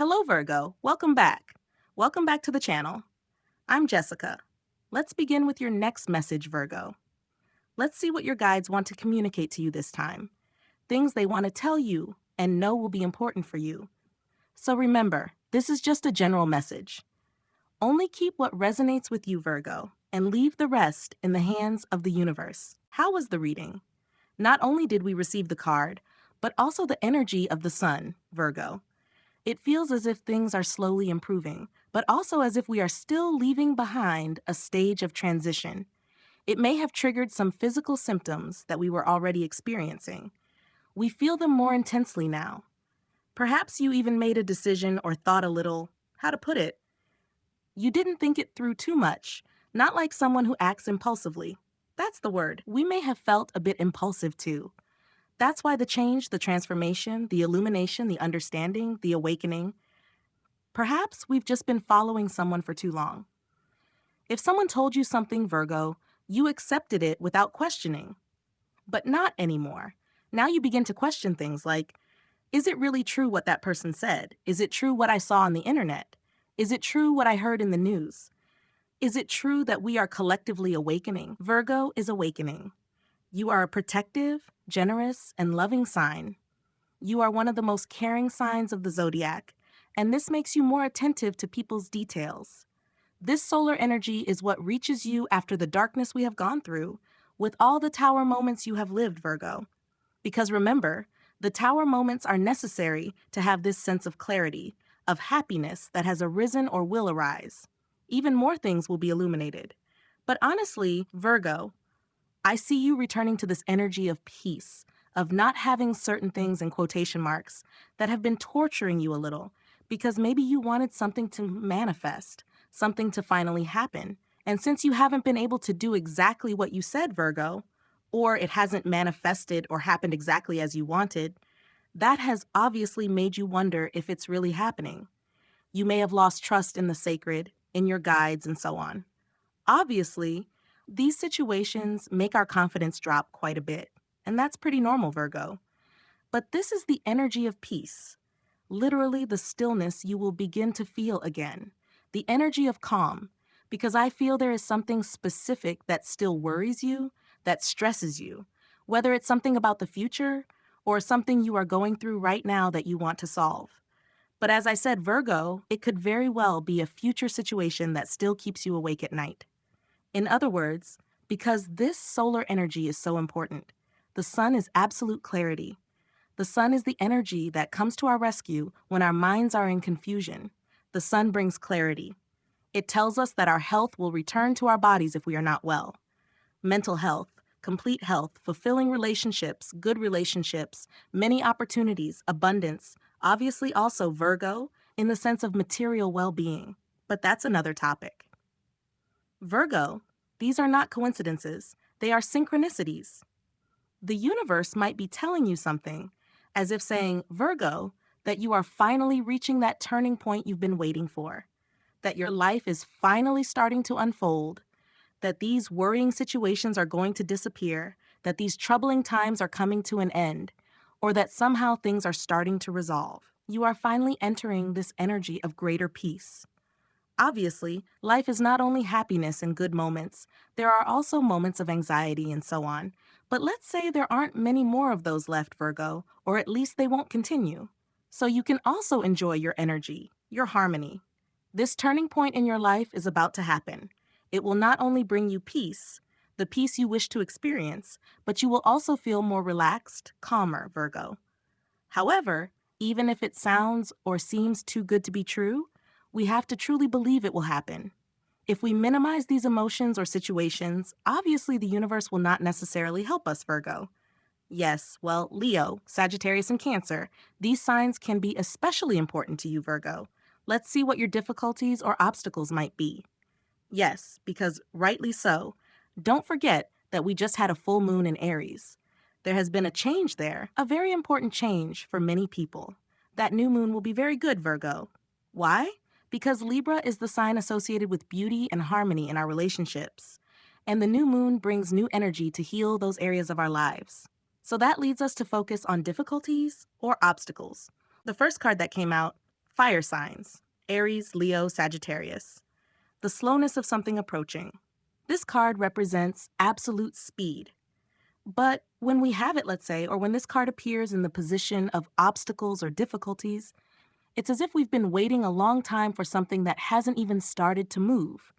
Hello, Virgo. Welcome back. Welcome back to the channel. I'm Jessica. Let's begin with your next message, Virgo. Let's see what your guides want to communicate to you this time. Things they want to tell you and know will be important for you. So remember, this is just a general message. Only keep what resonates with you, Virgo, and leave the rest in the hands of the universe. How was the reading? Not only did we receive the card, but also the energy of the sun, Virgo. It feels as if things are slowly improving, but also as if we are still leaving behind a stage of transition. It may have triggered some physical symptoms that we were already experiencing. We feel them more intensely now. Perhaps you even made a decision or thought a little, how to put it, you didn't think it through too much, not like someone who acts impulsively. That's the word. We may have felt a bit impulsive too. That's why the change, the transformation, the illumination, the understanding, the awakening. Perhaps we've just been following someone for too long. If someone told you something, Virgo, you accepted it without questioning. But not anymore. Now you begin to question things like, is it really true what that person said? Is it true what I saw on the internet? Is it true what I heard in the news? Is it true that we are collectively awakening? Virgo is awakening. You are a protective, generous, and loving sign. You are one of the most caring signs of the zodiac, and this makes you more attentive to people's details. This solar energy is what reaches you after the darkness we have gone through, with all the tower moments you have lived, Virgo. Because remember, the tower moments are necessary to have this sense of clarity, of happiness that has arisen or will arise. Even more things will be illuminated. But honestly, Virgo, I see you returning to this energy of peace, of not having certain things in quotation marks that have been torturing you a little, because maybe you wanted something to manifest, something to finally happen. And since you haven't been able to do exactly what you said, Virgo, or it hasn't manifested or happened exactly as you wanted, that has obviously made you wonder if it's really happening. You may have lost trust in the sacred, in your guides, and so on. Obviously, these situations make our confidence drop quite a bit, and that's pretty normal, Virgo. But this is the energy of peace, literally the stillness you will begin to feel again, the energy of calm, because I feel there is something specific that still worries you, that stresses you, whether it's something about the future or something you are going through right now that you want to solve. But as I said, Virgo, it could very well be a future situation that still keeps you awake at night. In other words, because this solar energy is so important, the sun is absolute clarity. The sun is the energy that comes to our rescue when our minds are in confusion. The sun brings clarity. It tells us that our health will return to our bodies if we are not well. Mental health, complete health, fulfilling relationships, good relationships, many opportunities, abundance, obviously also Virgo in the sense of material well-being. But that's another topic. Virgo, these are not coincidences. They are synchronicities. The universe might be telling you something, as if saying, Virgo, that you are finally reaching that turning point you've been waiting for, that your life is finally starting to unfold, that these worrying situations are going to disappear, that these troubling times are coming to an end, or that somehow things are starting to resolve. You are finally entering this energy of greater peace. Obviously, life is not only happiness and good moments, there are also moments of anxiety and so on. But let's say there aren't many more of those left, Virgo, or at least they won't continue. So you can also enjoy your energy, your harmony. This turning point in your life is about to happen. It will not only bring you peace, the peace you wish to experience, but you will also feel more relaxed, calmer, Virgo. However, even if it sounds or seems too good to be true, we have to truly believe it will happen. If we minimize these emotions or situations, obviously the universe will not necessarily help us, Virgo. Yes, well, Leo, Sagittarius, and Cancer, these signs can be especially important to you, Virgo. Let's see what your difficulties or obstacles might be. Yes, because rightly so. Don't forget that we just had a full moon in Aries. There has been a change there, a very important change for many people. That new moon will be very good, Virgo. Why? Because Libra is the sign associated with beauty and harmony in our relationships. And the new moon brings new energy to heal those areas of our lives. So that leads us to focus on difficulties or obstacles. The first card that came out, Fire signs: Aries, Leo, Sagittarius. The slowness of something approaching. This card represents absolute speed. But when we have it, let's say, or when this card appears in the position of obstacles or difficulties, it's as if we've been waiting a long time for something that hasn't even started to move.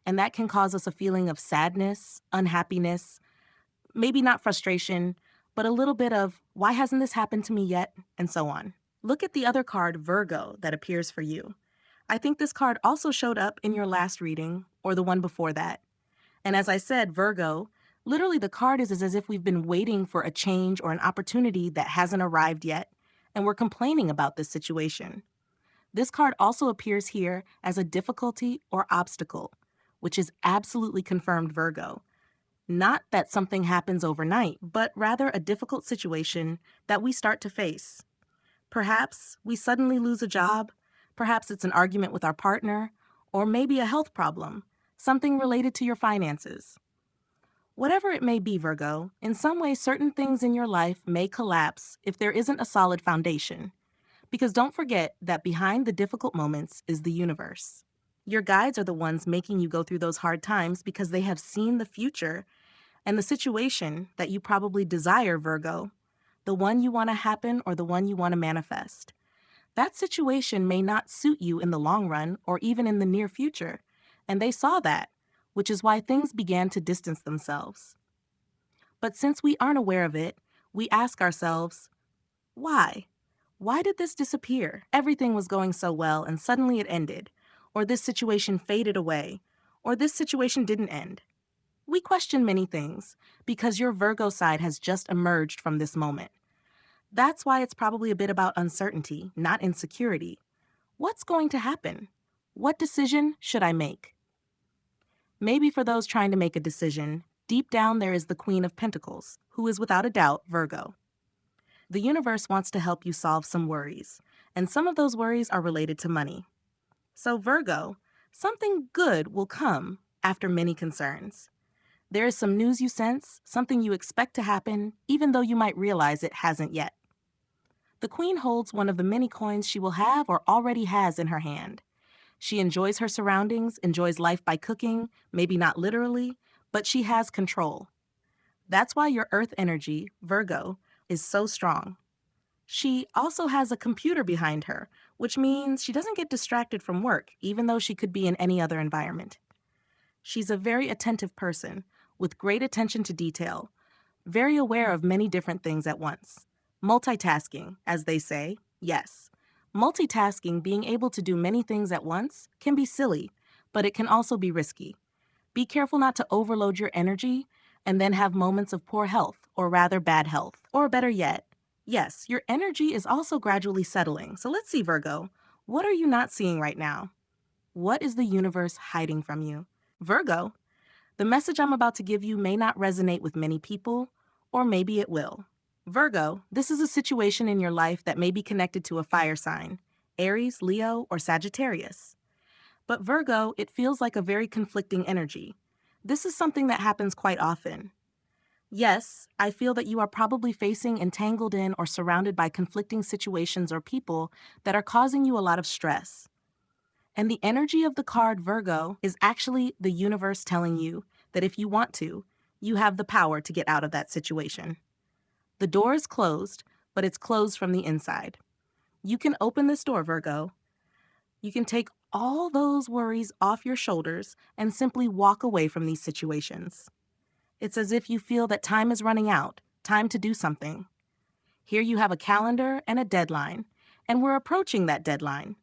And that can cause us a feeling of sadness, unhappiness, maybe not frustration, but a little bit of, why hasn't this happened to me yet? And so on. Look at the other card, Virgo, that appears for you. I think this card also showed up in your last reading or the one before that. And as I said, Virgo, literally the card is as if we've been waiting for a change or an opportunity that hasn't arrived yet, and we're complaining about this situation. This card also appears here as a difficulty or obstacle, which is absolutely confirmed Virgo. Not that something happens overnight, but rather a difficult situation that we start to face. Perhaps we suddenly lose a job, perhaps it's an argument with our partner, or maybe a health problem, something related to your finances. Whatever it may be, Virgo, in some way certain things in your life may collapse if there isn't a solid foundation. Because don't forget that behind the difficult moments is the universe. Your guides are the ones making you go through those hard times because they have seen the future and the situation that you probably desire, Virgo, the one you want to happen or the one you want to manifest. That situation may not suit you in the long run or even in the near future, and they saw that, which is why things began to distance themselves. But since we aren't aware of it, we ask ourselves, why? Why did this disappear? Everything was going so well and suddenly it ended, or this situation faded away, or this situation didn't end. We question many things because your Virgo side has just emerged from this moment. That's why it's probably a bit about uncertainty, not insecurity. What's going to happen? What decision should I make? Maybe for those trying to make a decision, deep down there is the Queen of Pentacles, who is without a doubt Virgo. The universe wants to help you solve some worries, and some of those worries are related to money. So Virgo, something good will come after many concerns. There is some news you sense, something you expect to happen, even though you might realize it hasn't yet. The Queen holds one of the many coins she will have or already has in her hand. She enjoys her surroundings, enjoys life by cooking, maybe not literally, but she has control. That's why your Earth energy, Virgo, is so strong. She also has a computer behind her, which means she doesn't get distracted from work, even though she could be in any other environment. She's a very attentive person, with great attention to detail, very aware of many different things at once. Multitasking, as they say, yes. Multitasking, being able to do many things at once, can be silly, but it can also be risky. Be careful not to overload your energy and then have moments of poor health, or rather bad health. Or better yet, yes, your energy is also gradually settling. So let's see, Virgo, what are you not seeing right now? What is the universe hiding from you? Virgo, the message I'm about to give you may not resonate with many people, or maybe it will. Virgo, this is a situation in your life that may be connected to a fire sign, Aries, Leo, or Sagittarius. But Virgo, it feels like a very conflicting energy. This is something that happens quite often. Yes, I feel that you are probably facing entangled in or surrounded by conflicting situations or people that are causing you a lot of stress. And the energy of the card Virgo is actually the universe telling you that if you want to, you have the power to get out of that situation. The door is closed, but it's closed from the inside. You can open this door, Virgo. You can take all those worries off your shoulders and simply walk away from these situations. It's as if you feel that time is running out, time to do something. Here you have a calendar and a deadline, and we're approaching that deadline.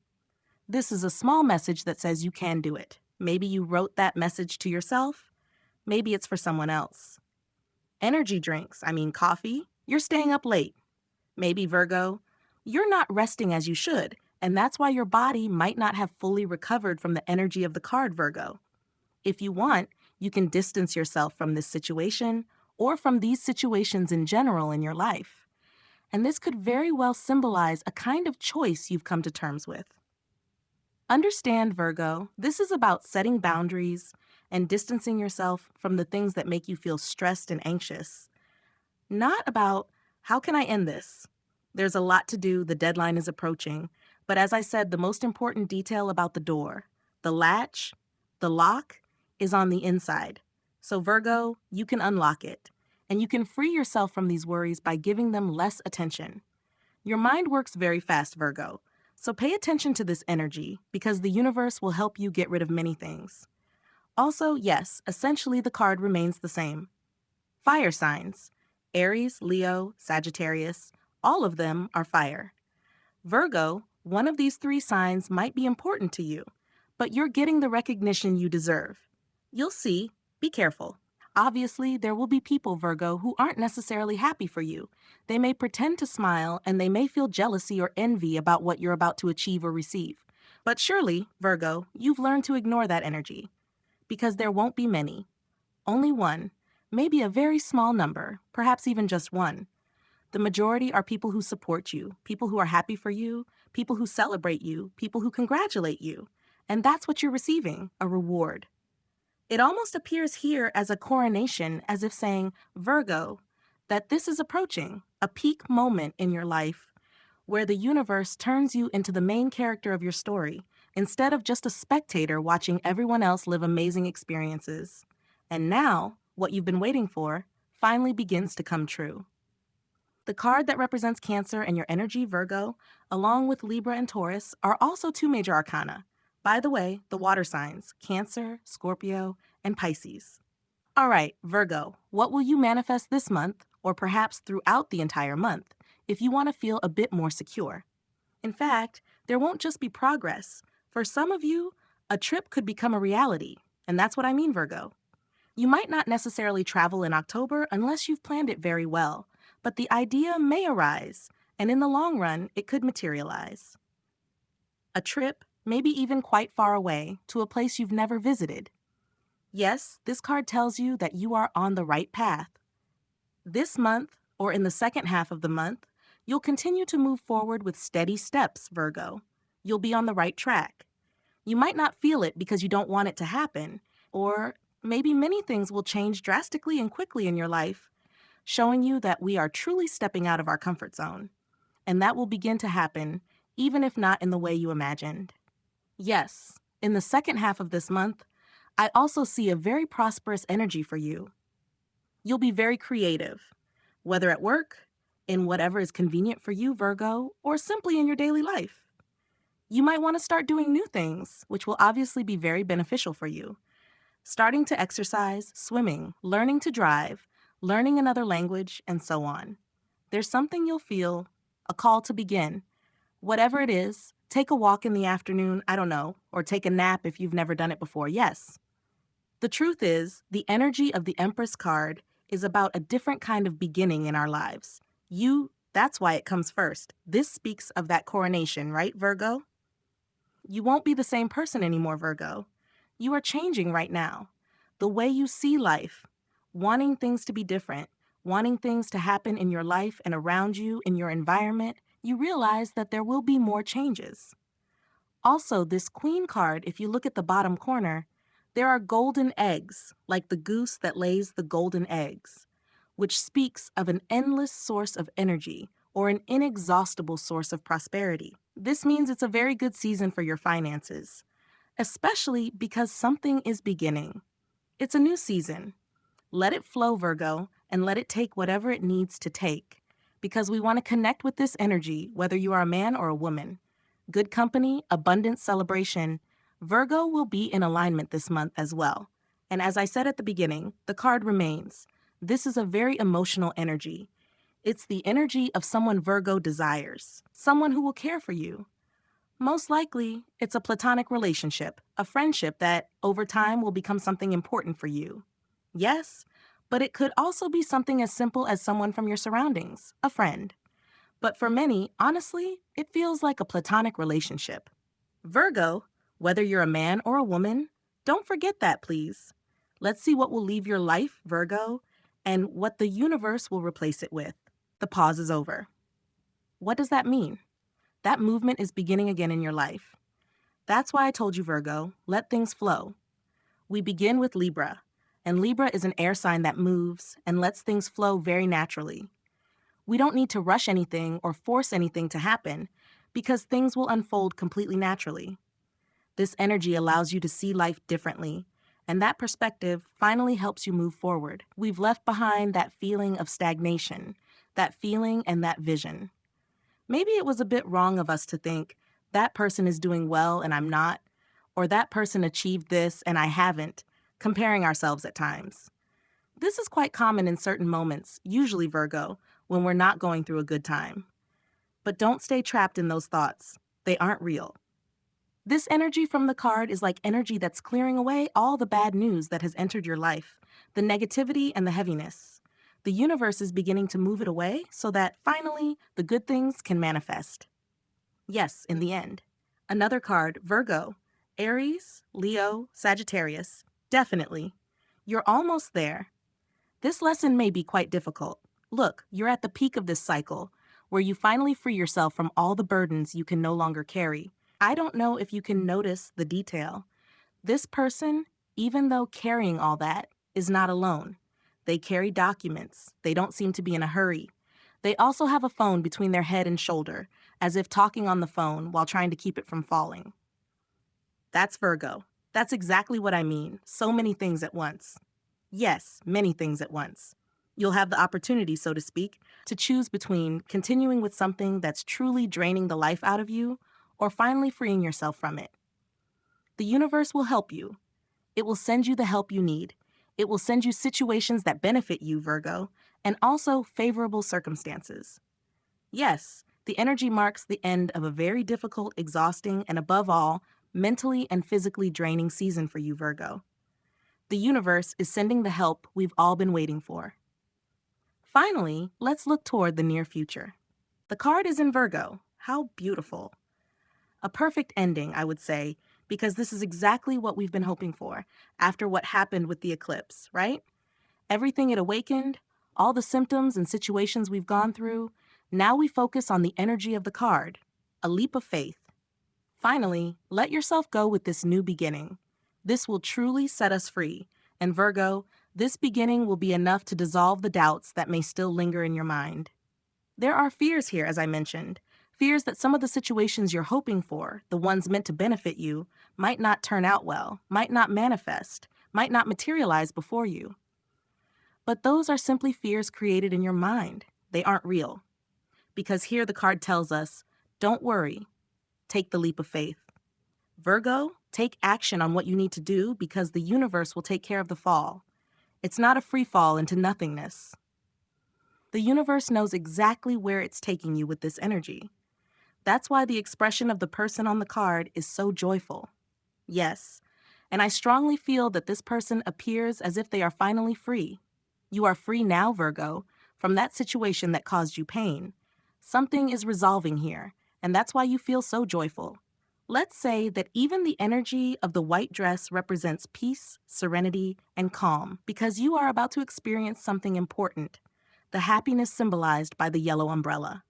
This is a small message that says you can do it. Maybe you wrote that message to yourself. Maybe it's for someone else. Energy drinks, coffee, you're staying up late. Maybe, Virgo, you're not resting as you should, and that's why your body might not have fully recovered from the energy of the card, Virgo. If you want, you can distance yourself from this situation or from these situations in general in your life. And this could very well symbolize a kind of choice you've come to terms with. Understand, Virgo, this is about setting boundaries and distancing yourself from the things that make you feel stressed and anxious. Not about, how can I end this? There's a lot to do, the deadline is approaching, But as I said, the most important detail about the door, the latch, the lock, is on the inside. So Virgo, you can unlock it. And you can free yourself from these worries by giving them less attention. Your mind works very fast, Virgo. So pay attention to this energy because the universe will help you get rid of many things. Also, yes, essentially the card remains the same. Fire signs: Aries, Leo, Sagittarius, all of them are fire. Virgo, one of these three signs might be important to you, but you're getting the recognition you deserve. You'll see. Be careful. Obviously, there will be people, Virgo, who aren't necessarily happy for you. They may pretend to smile and they may feel jealousy or envy about what you're about to achieve or receive. But surely, Virgo, you've learned to ignore that energy. Because there won't be many. Only one, maybe a very small number, perhaps even just one. The majority are people who support you, people who are happy for you, people who celebrate you, people who congratulate you. And that's what you're receiving, a reward. It almost appears here as a coronation, as if saying, Virgo, that this is approaching, a peak moment in your life where the universe turns you into the main character of your story, instead of just a spectator watching everyone else live amazing experiences. And now, what you've been waiting for finally begins to come true. The card that represents Cancer and your energy, Virgo, along with Libra and Taurus, are also two major arcana. By the way, the water signs, Cancer, Scorpio, and Pisces. All right, Virgo, what will you manifest this month, or perhaps throughout the entire month, if you want to feel a bit more secure? In fact, there won't just be progress. For some of you, a trip could become a reality, and that's what I mean, Virgo. You might not necessarily travel in October unless you've planned it very well, but the idea may arise, and in the long run, it could materialize. A trip, maybe even quite far away, to a place you've never visited. Yes, this card tells you that you are on the right path. This month, or in the second half of the month, you'll continue to move forward with steady steps, Virgo. You'll be on the right track. You might not feel it because you don't want it to happen, or maybe many things will change drastically and quickly in your life, showing you that we are truly stepping out of our comfort zone. And that will begin to happen, even if not in the way you imagined. Yes, in the second half of this month, I also see a very prosperous energy for you. You'll be very creative, whether at work, in whatever is convenient for you, Virgo, or simply in your daily life. You might want to start doing new things, which will obviously be very beneficial for you. Starting to exercise, swimming, learning to drive, learning another language, and so on. There's something you'll feel, a call to begin. Whatever it is, take a walk in the afternoon, I don't know, or take a nap if you've never done it before, yes. The truth is, the energy of the Empress card is about a different kind of beginning in our lives. That's why it comes first. This speaks of that coronation, right, Virgo? You won't be the same person anymore, Virgo. You are changing right now. The way you see life, wanting things to be different, wanting things to happen in your life and around you, in your environment, you realize that there will be more changes. Also, this Queen card, if you look at the bottom corner, there are golden eggs, like the goose that lays the golden eggs, which speaks of an endless source of energy or an inexhaustible source of prosperity. This means it's a very good season for your finances, especially because something is beginning. It's a new season. Let it flow, Virgo, and let it take whatever it needs to take, because we want to connect with this energy, whether you are a man or a woman. Good company, abundance, celebration. Virgo will be in alignment this month as well. And as I said at the beginning, the card remains. This is a very emotional energy. It's the energy of someone Virgo desires, someone who will care for you. Most likely, it's a platonic relationship, a friendship that, over time, will become something important for you. Yes, but it could also be something as simple as someone from your surroundings, a friend. But for many, honestly, it feels like a platonic relationship. Virgo, whether you're a man or a woman, don't forget that, please. Let's see what will leave your life, Virgo, and what the universe will replace it with. The pause is over. What does that mean? That movement is beginning again in your life. That's why I told you, Virgo, let things flow. We begin with Libra, and Libra is an air sign that moves and lets things flow very naturally. We don't need to rush anything or force anything to happen because things will unfold completely naturally. This energy allows you to see life differently, and that perspective finally helps you move forward. We've left behind that feeling of stagnation, that feeling and that vision. Maybe it was a bit wrong of us to think, that person is doing well and I'm not, or that person achieved this and I haven't, comparing ourselves at times. This is quite common in certain moments, usually Virgo, when we're not going through a good time. But don't stay trapped in those thoughts. They aren't real. This energy from the card is like energy that's clearing away all the bad news that has entered your life, the negativity and the heaviness. The universe is beginning to move it away so that, finally, the good things can manifest. Yes, in the end. Another card, Virgo. Aries, Leo, Sagittarius. Definitely. You're almost there. This lesson may be quite difficult. Look, you're at the peak of this cycle, where you finally free yourself from all the burdens you can no longer carry. I don't know if you can notice the detail. This person, even though carrying all that, is not alone. They carry documents. They don't seem to be in a hurry. They also have a phone between their head and shoulder, as if talking on the phone while trying to keep it from falling. That's Virgo. That's exactly what I mean. So many things at once. Yes, many things at once. You'll have the opportunity, so to speak, to choose between continuing with something that's truly draining the life out of you or finally freeing yourself from it. The universe will help you. It will send you the help you need. It will send you situations that benefit you, Virgo, and also favorable circumstances. Yes, the energy marks the end of a very difficult, exhausting, and above all, mentally and physically draining season for you, Virgo. The universe is sending the help we've all been waiting for. Finally, let's look toward the near future. The card is in Virgo. How beautiful. A perfect ending, I would say, because this is exactly what we've been hoping for after what happened with the eclipse, right? Everything it awakened, all the symptoms and situations we've gone through, now we focus on the energy of the card, a leap of faith. Finally, let yourself go with this new beginning. This will truly set us free, and Virgo, this beginning will be enough to dissolve the doubts that may still linger in your mind. There are fears here, as I mentioned, fears that some of the situations you're hoping for, the ones meant to benefit you, might not turn out well, might not manifest, might not materialize before you. But those are simply fears created in your mind. They aren't real. Because here the card tells us, don't worry, take the leap of faith. Virgo, take action on what you need to do because the universe will take care of the fall. It's not a free fall into nothingness. The universe knows exactly where it's taking you with this energy. That's why the expression of the person on the card is so joyful. Yes, and I strongly feel that this person appears as if they are finally free. You are free now, Virgo, from that situation that caused you pain. Something is resolving here, and that's why you feel so joyful. Let's say that even the energy of the white dress represents peace, serenity, and calm because you are about to experience something important, the happiness symbolized by the yellow umbrella.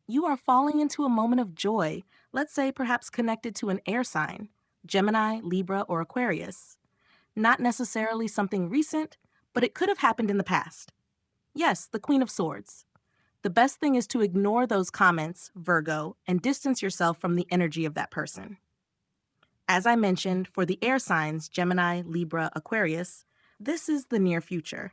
You are falling into a moment of joy, let's say perhaps connected to an air sign, Gemini, Libra, or Aquarius. Not necessarily something recent, but it could have happened in the past. Yes, the Queen of Swords. The best thing is to ignore those comments, Virgo, and distance yourself from the energy of that person. As I mentioned, for the air signs, Gemini, Libra, Aquarius, this is the near future.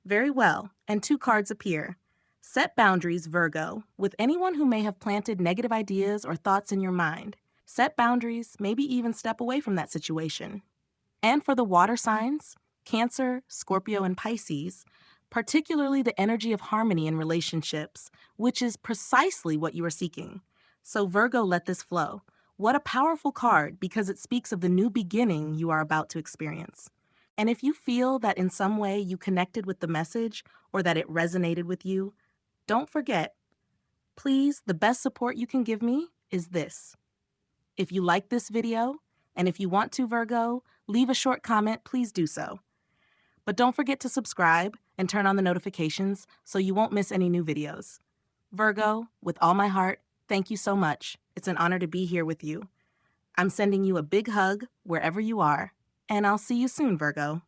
Very well, and two cards appear. Set boundaries, Virgo, with anyone who may have planted negative ideas or thoughts in your mind. Set boundaries, maybe even step away from that situation. And for the water signs, Cancer, Scorpio, and Pisces, particularly the energy of harmony in relationships, which is precisely what you are seeking. So Virgo, let this flow. What a powerful card because it speaks of the new beginning you are about to experience. And if you feel that in some way you connected with the message or that it resonated with you, don't forget, please, the best support you can give me is this. If you like this video, and if you want to, Virgo, leave a short comment, please do so. But don't forget to subscribe and turn on the notifications so you won't miss any new videos. Virgo, with all my heart, thank you so much. It's an honor to be here with you. I'm sending you a big hug wherever you are, and I'll see you soon, Virgo.